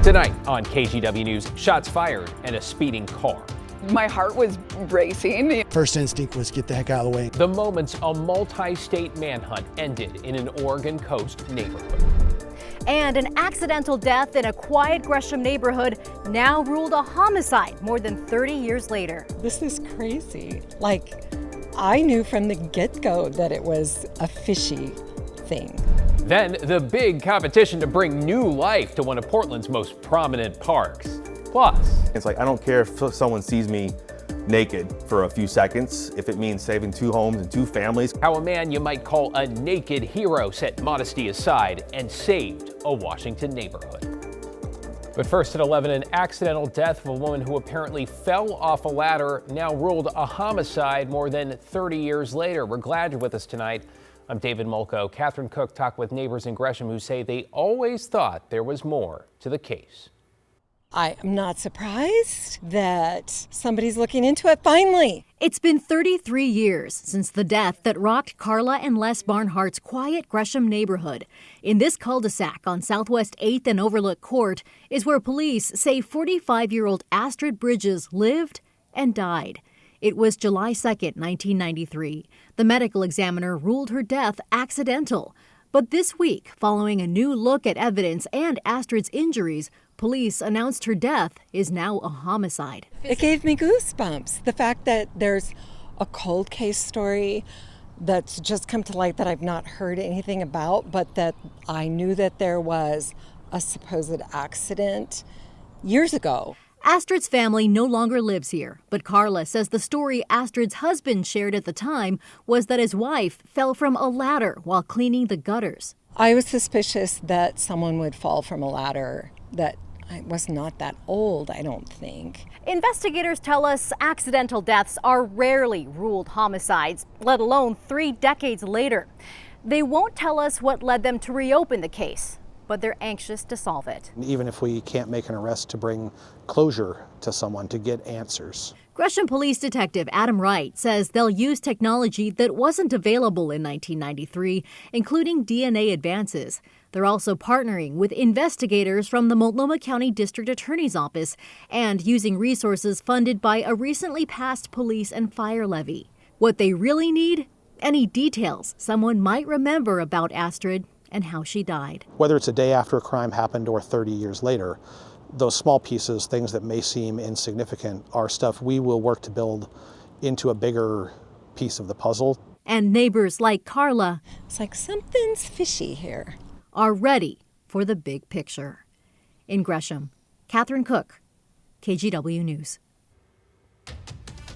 Tonight on KGW News, shots fired and a speeding car. My heart was racing. First instinct was get the heck out of the way. The moments a multi-state manhunt ended in an Oregon coast neighborhood. And an accidental death in a quiet Gresham neighborhood now ruled a homicide more than 30 years later. This is crazy. I knew from the get-go that it was a fishy thing. Then the big competition to bring new life to one of Portland's most prominent parks. Plus, it's like, I don't care if someone sees me naked for a few seconds, if it means saving 2 homes and 2 families. how a man you might call a naked hero set modesty aside and saved a Washington neighborhood. But first at 11, an accidental death of a woman who apparently fell off a ladder now ruled a homicide more than 30 years later. We're glad you're with us tonight. I'm David Mulco. Catherine Cook talked with neighbors in Gresham who say they always thought there was more to the case. I am not surprised that somebody's looking into it finally. It's been 33 years since the death that rocked Carla and Les Barnhart's quiet Gresham neighborhood. In this cul-de-sac on Southwest 8th and Overlook Court is where police say 45-year-old Astrid Bridges lived and died. It was July 2nd, 1993. The medical examiner ruled her death accidental. But this week, following a new look at evidence and Astrid's injuries, police announced her death is now a homicide. It gave me goosebumps. The fact that there's a cold case story that's just come to light that I've not heard anything about, but that I knew that there was a supposed accident years ago. Astrid's family no longer lives here, but Carla says the story Astrid's husband shared at the time was that his wife fell from a ladder while cleaning the gutters. I was suspicious that someone would fall from a ladder that I was not that old, I don't think. Investigators tell us accidental deaths are rarely ruled homicides, let alone 3 decades later. They won't tell us what led them to reopen the case, but they're anxious to solve it. Even if we can't make an arrest, to bring closure to someone, to get answers. Gresham Police Detective Adam Wright says they'll use technology that wasn't available in 1993, including DNA advances. They're also partnering with investigators from the Multnomah County District Attorney's Office and using resources funded by a recently passed police and fire levy. What they really need? Any details someone might remember about Astrid and how she died. Whether it's a day after a crime happened or 30 years later, those small pieces, things that may seem insignificant, are stuff we will work to build into a bigger piece of the puzzle. And neighbors like Carla, It's like something's fishy here. are ready for the big picture. In Gresham, Catherine Cook, KGW News.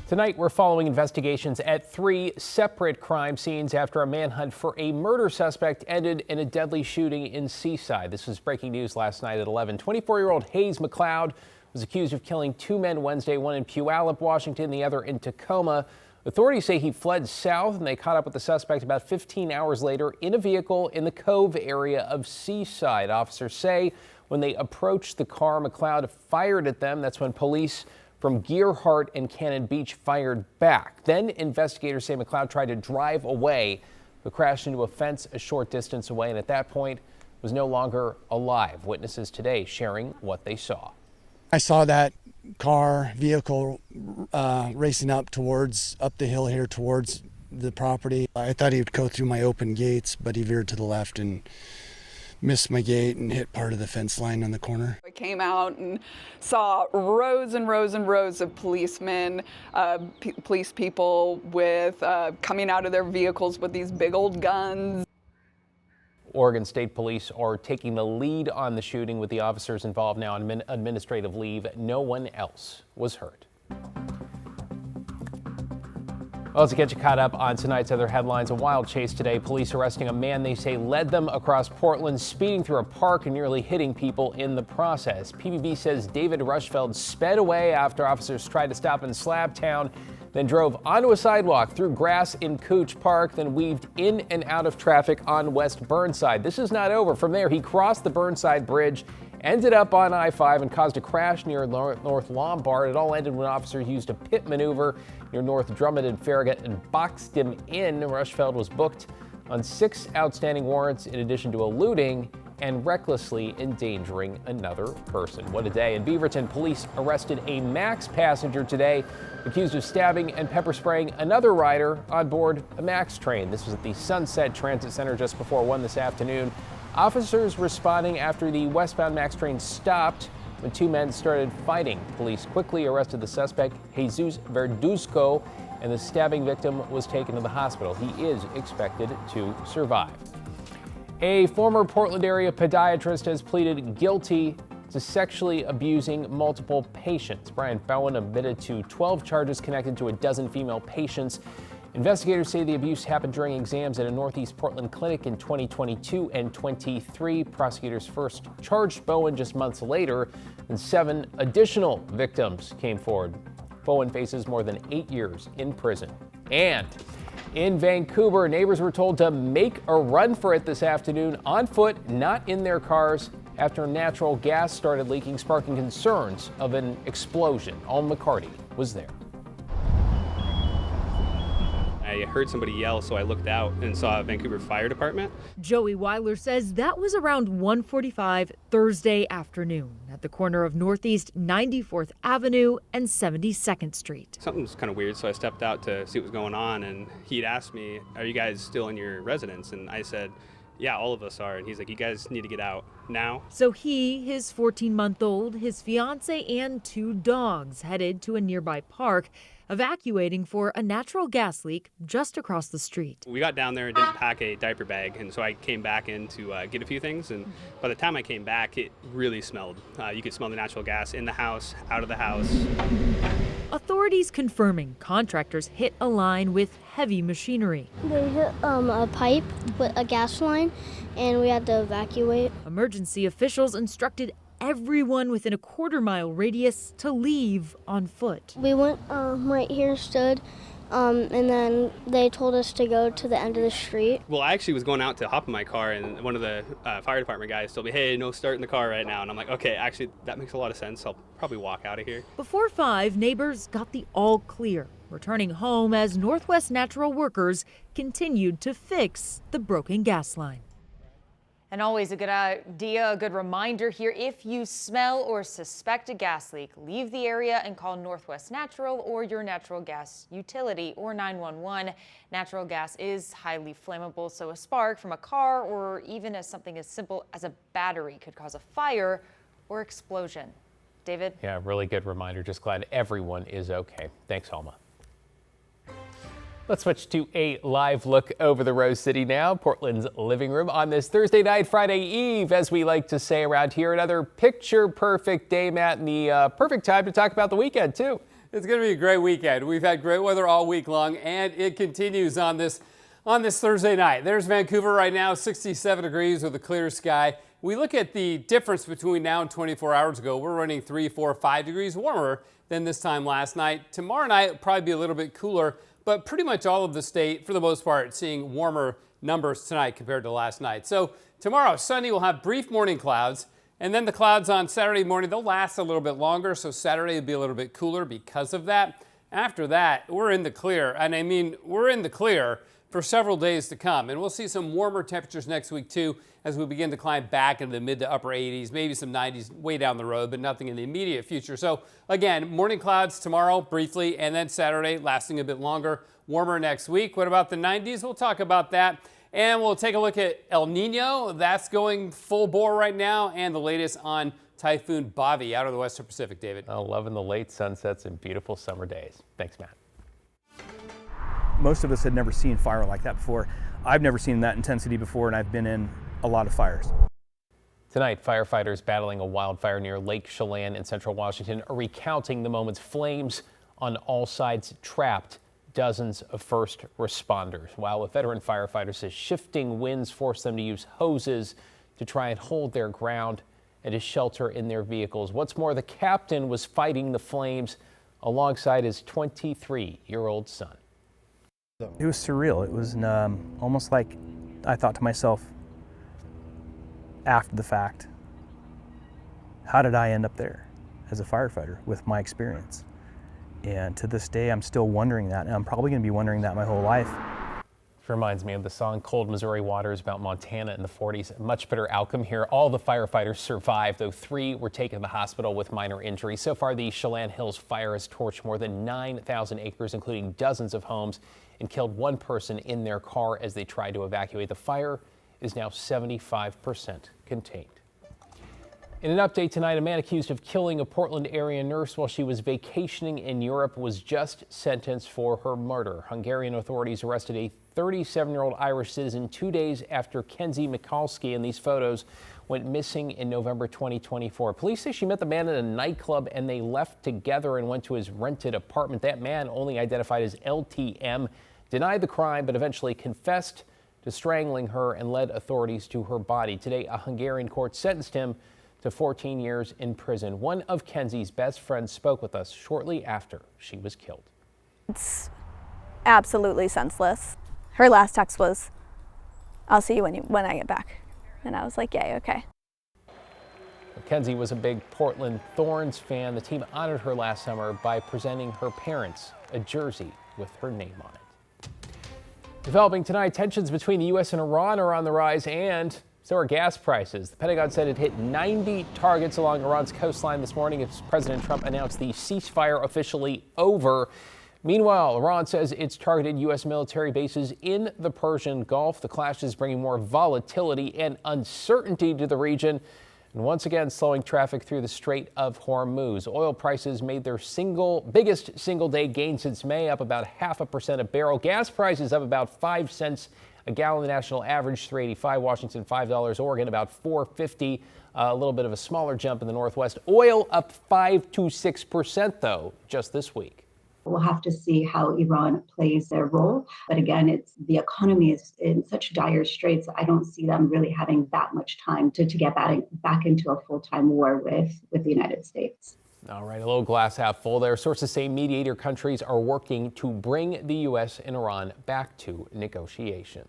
Tonight, we're following investigations at 3 separate crime scenes after a manhunt for a murder suspect ended in a deadly shooting in Seaside. This was breaking news last night at 11. 24-year-old Hayes McLeod was accused of killing 2 men Wednesday, one in Puyallup, Washington, the other in Tacoma. Authorities say he fled south and they caught up with the suspect about 15 hours later in a vehicle in the Cove area of Seaside. Officers say when they approached the car, McLeod fired at them. That's when police from Gearhart and Cannon Beach fired back. Then investigators say McLeod tried to drive away, but crashed into a fence a short distance away, and at that point was no longer alive. Witnesses today sharing what they saw. I saw that vehicle racing up the hill here towards the property. I thought he would go through my open gates, but he veered to the left and missed my gate and hit part of the fence line on the corner. I came out and saw rows and rows and rows of policemen, police people with coming out of their vehicles with these big old guns. Oregon State Police are taking the lead on the shooting with the officers involved now on administrative leave. No one else was hurt. Well, to get you caught up on tonight's other headlines, a wild chase today. Police arresting a man they say led them across Portland, speeding through a park and nearly hitting people in the process. PBB says David Rushfeld sped away after officers tried to stop in Slabtown, then drove onto a sidewalk through grass in Cooch Park, then weaved in and out of traffic on West Burnside. This is not over. From there, he crossed the Burnside Bridge, ended up on I-5 and caused a crash near North Lombard. It all ended when officers used a pit maneuver near North Drummond and Farragut and boxed him in. Rushfeld was booked on 6 outstanding warrants in addition to eluding and recklessly endangering another person. What a day. In Beaverton, police arrested a Max passenger today, accused of stabbing and pepper spraying another rider on board a Max train. This was at the Sunset Transit Center just before 1 this afternoon. Officers responding after the westbound Max train stopped when two men started fighting. Police quickly arrested the suspect, Jesus Verduzco, and the stabbing victim was taken to the hospital. He is expected to survive. A former Portland area podiatrist has pleaded guilty to sexually abusing multiple patients. Brian Bowen admitted to 12 charges connected to a dozen female patients. Investigators say the abuse happened during exams at a Northeast Portland clinic in 2022 and 23. Prosecutors first charged Bowen just months later, and 7 additional victims came forward. Bowen faces more than 8 years in prison. And in Vancouver, neighbors were told to make a run for it this afternoon on foot, not in their cars, after natural gas started leaking, sparking concerns of an explosion. Alma McCarty was there. I heard somebody yell, so I looked out and saw a Vancouver Fire Department. Joey Weiler says that was around 1:45 Thursday afternoon at the corner of Northeast 94th Avenue and 72nd Street. Something was kind of weird, so I stepped out to see what was going on, and he'd asked me, "Are you guys still in your residence?" And I said, "Yeah, all of us are." And he's like, "You guys need to get out now." So he, his 14-month-old, his fiance, and 2 dogs headed to a nearby park, evacuating for a natural gas leak just across the street. We got down there and didn't pack a diaper bag, and so I came back in to get a few things, and by the time I came back, it really smelled. You could smell the natural gas in the house, out of the house. Authorities confirming contractors hit a line with heavy machinery. They hit a pipe with a gas line, and we had to evacuate. Emergency officials instructed everyone within a quarter-mile radius to leave on foot. We went right here, stood, and then they told us to go to the end of the street. Well, I actually was going out to hop in my car, and one of the fire department guys told me, "Hey, no starting the car right now." And I'm like, "Okay, actually, that makes a lot of sense. I'll probably walk out of here." Before 5, neighbors got the all clear, returning home as Northwest Natural workers continued to fix the broken gas line. And always a good idea, a good reminder here, if you smell or suspect a gas leak, leave the area and call Northwest Natural or your natural gas utility or 911. Natural gas is highly flammable, so a spark from a car or even as something as simple as a battery could cause a fire or explosion. David? Yeah, really good reminder. Just glad everyone is okay. Thanks, Alma. Let's switch to a live look over the Rose City now, Portland's living room on this Thursday night, Friday Eve, as we like to say around here. Another picture-perfect day, Matt, and the perfect time to talk about the weekend, too. It's going to be a great weekend. We've had great weather all week long, and it continues on this Thursday night. There's Vancouver right now, 67 degrees with a clear sky. We look at the difference between now and 24 hours ago. We're running 3, 4, 5 degrees warmer than this time last night. Tomorrow night will probably be a little bit cooler, but pretty much all of the state, for the most part, seeing warmer numbers tonight compared to last night. So tomorrow, Sunday, we'll have brief morning clouds, and then the clouds on Saturday morning, they'll last a little bit longer, so Saturday will be a little bit cooler because of that. After that, we're in the clear, and I mean, we're in the clear for several days to come, and we'll see some warmer temperatures next week, too, as we begin to climb back into the mid to upper 80s, maybe some 90s way down the road, but nothing in the immediate future. So again, morning clouds tomorrow briefly, and then Saturday lasting a bit longer, warmer next week. What about the 90s? We'll talk about that. And we'll take a look at El Nino. That's going full bore right now, and the latest on Typhoon Bobby out of the Western Pacific, David. Loving the late sunsets and beautiful summer days. Thanks, Matt. Most of us had never seen fire like that before. I've never seen that intensity before, and I've been in a lot of fires. Tonight, firefighters battling a wildfire near Lake Chelan in central Washington are recounting the moment's flames on all sides trapped dozens of first responders, while a veteran firefighter says shifting winds forced them to use hoses to try and hold their ground and to shelter in their vehicles. What's more, the captain was fighting the flames alongside his 23-year-old son. It was surreal. It was almost like I thought to myself after the fact, how did I end up there as a firefighter with my experience? And to this day, I'm still wondering that, and I'm probably going to be wondering that my whole life. Reminds me of the song Cold Missouri Waters about Montana in the 40s. Much better outcome here. All the firefighters survived, though 3 were taken to the hospital with minor injuries. So far, the Chelan Hills fire has torched more than 9,000 acres, including dozens of homes, and killed 1 person in their car as they tried to evacuate. The fire is now 75% contained. In an update tonight, a man accused of killing a Portland area nurse while she was vacationing in Europe was just sentenced for her murder. Hungarian authorities arrested a 37-year-old Irish citizen 2 days after Kenzie Mikulski in these photos went missing in November 2024. Police say she met the man at a nightclub and they left together and went to his rented apartment. That man, only identified as LTM, denied the crime but eventually confessed to strangling her and led authorities to her body. Today, a Hungarian court sentenced him to 14 years in prison. One of Kenzie's best friends spoke with us shortly after she was killed. It's absolutely senseless. Her last text was, "I'll see you when I get back." And I was like, "Yay, okay." Kenzie was a big Portland Thorns fan. The team honored her last summer by presenting her parents a jersey with her name on it. Developing tonight, tensions between the U.S. and Iran are on the rise, and so are gas prices. The Pentagon said it hit 90 targets along Iran's coastline this morning as President Trump announced the ceasefire officially over. Meanwhile, Iran says it's targeted U.S. military bases in the Persian Gulf. The clash is bringing more volatility and uncertainty to the region, and once again slowing traffic through the Strait of Hormuz. Oil prices made their biggest single-day gain since May, up about 0.5% a barrel. Gas prices up about 5 cents a gallon. The national average $3.85, Washington $5, Oregon about $4.50. A little bit of a smaller jump in the Northwest. Oil up 5 to 6% though just this week. We'll have to see how Iran plays their role. But again, the economy is in such dire straits. I don't see them really having that much time to get back into a full-time war with the United States. All right, a little glass half full there. Sources say mediator countries are working to bring the U.S. and Iran back to negotiations.